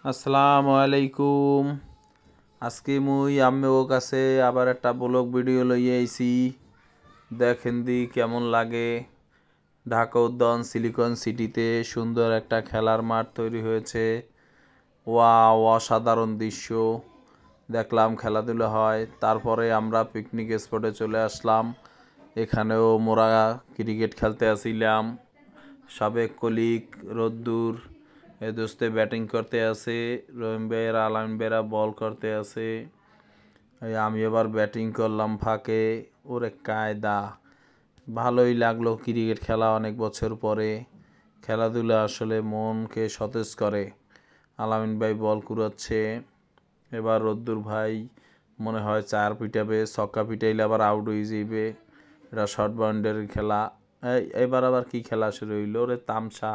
আসসালামু আলাইকুম। আজকে মুই আম্মেও কাছে আবার একটা ব্লগ ভিডিও লইয়ে আইছি। দেখেন দি কেমন লাগে। ঢাকা উদ্যান সিলিকন সিটিতে সুন্দর একটা খেলার মাঠ তৈরি হয়েছে। ওয়াও, অসাধারণ দৃশ্য। দেখলাম খেলাধুলা হয়, তারপরে আমরা পিকনিক স্পটে চলে আসলাম। এখানেও মোরা ক্রিকেট খেলতে আসিলাম। সাবেক কলিগ রোদ্দুর এ দোস্তে ব্যাটিং করতে আসে, রহিম ভাইয়েরা আলামিন ভাইয়েরা বল করতে আসে। আমি এবার ব্যাটিং করলাম ফাঁকে। ওরে কায়দা, ভালোই লাগলো ক্রিকেট খেলা অনেক বছর পরে। খেলাধুলা আসলে মনকে সতেজ করে। আলামিন ভাই বল কুড়াচ্ছে, এবার রোদ্দুর ভাই মনে হয় চার পিটাবে, ছক্কা পিটাইলে আবার আউট হয়ে যাইবে। এটা শর্ট বাউন্ডারির খেলা। এবার আবার কি খেলা শুরু হইল রে, তামসা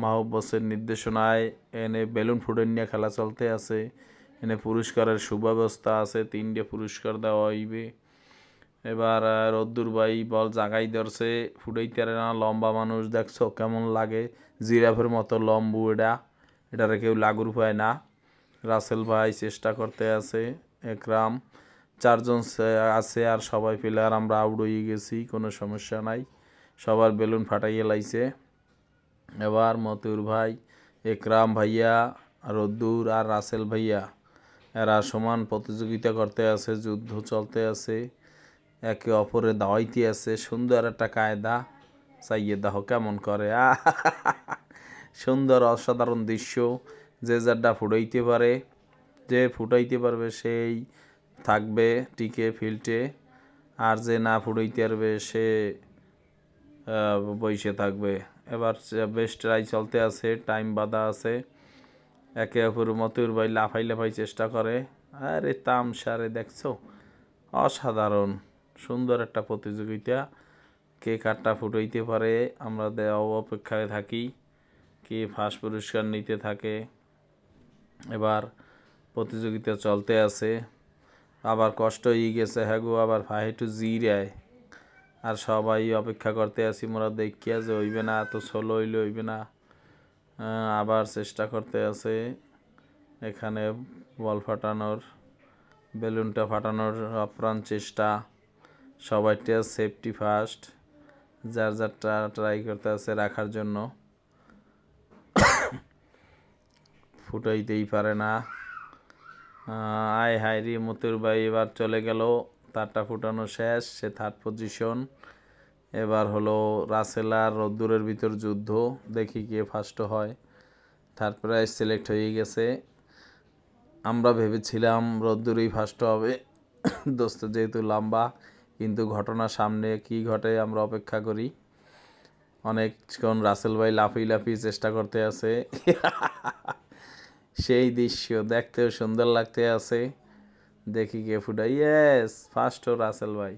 মাহবুবের নির্দেশনায় এনে বেলুন ফুটেন নিয়ে খেলা চলতে আছে। এনে পুরস্কারের সুব্যবস্থা আছে, 3টে পুরস্কার দেওয়া হইবে। এবার রোদ্দুর ভাই বল জাগাই ধরছে, ফুটাইতে না, লম্বা মানুষ দেখছো কেমন লাগে, জিরাফের মতো লম্বু। এটারে কেউ লাগুর পায় না। রাসেল ভাই চেষ্টা করতে আছে, একরাম, 4জন আছে আর সবাই প্লেয়ার আমরা আউট হয়ে গেছি, কোনো সমস্যা নাই। সবার বেলুন ফাটাইয়ে লাইছে। এবার মতুর ভাই, একরাম ভাইয়া, রোদ্দুর আর রাসেল ভাইয়া এরা সমান প্রতিযোগিতা করতে আছে, যুদ্ধ চলতে আছে, একে অপরে দাওয়াইতে আছে। সুন্দর একটা কায়দা, চাইয়ে দাহ কেমন করে। সুন্দর অসাধারণ দৃশ্য। যে যারটা ফুটাইতে পারে, যে ফুটাইতে পারবে সেই থাকবে টিকে ফিল্ডে, আর যে না ফুটাইতে পারবে সে বসে থাকবে। এবার বেশ ট্রাই চলতে আছে, টাইম বাঁধা আছে। একে অপর মতুর ভাই লাফাই লাফাই চেষ্টা করে। আরে তামসারে দেখছো, অসাধারণ সুন্দর একটা প্রতিযোগিতা। কে কারটা ফুটাইতে পারে আমরা অপেক্ষায় থাকি, কে ফার্স্ট পুরস্কার নিতে থাকে। এবার প্রতিযোগিতা চলতে আছে, আবার কষ্ট হয়ে গেছে হ্যাঁ গো, আবার ফাইটু জিরায়। আর সবাই অপেক্ষা করতে আছি মোরা, দেখিয়া যে হইবে না, এত সোলো হইলে হইবে না। আবার চেষ্টা করতে আছে এখানে বল ফাটানোর, বেলুনটা ফাটানোর আপ্রাণ চেষ্টা। সবাইটা সেফটি ফার্স্ট, যার যারটা ট্রাই করতে আছে রাখার জন্য, ফুটাইতেই পারে না। আয় হায় রে, মতুর ভাই এবার চলে গেল, তারটা ফুটানো শেষ, সে থার্ড পজিশন। এবার হলো রাসেল আর রোদ্দুরের ভিতর যুদ্ধ, দেখি কে ফার্স্ট হয়। থার্ড প্রাইজ সিলেক্ট হয়ে গেছে। আমরা ভেবেছিলাম রোদ্দুরই ফার্স্ট হবে, দোস্ত যেহেতু লম্বা, কিন্তু ঘটনা সামনে কি ঘটে আমরা অপেক্ষা করি। অনেকক্ষণ রাসেল ভাই লাফিয়ে লাফিয়ে চেষ্টা করতে আছে। সেই দৃশ্য দেখতেও সুন্দর লাগতে আছে। দেখি কে ফুটাই, ইয়েস ফার্স্ট রাসেল ভাই।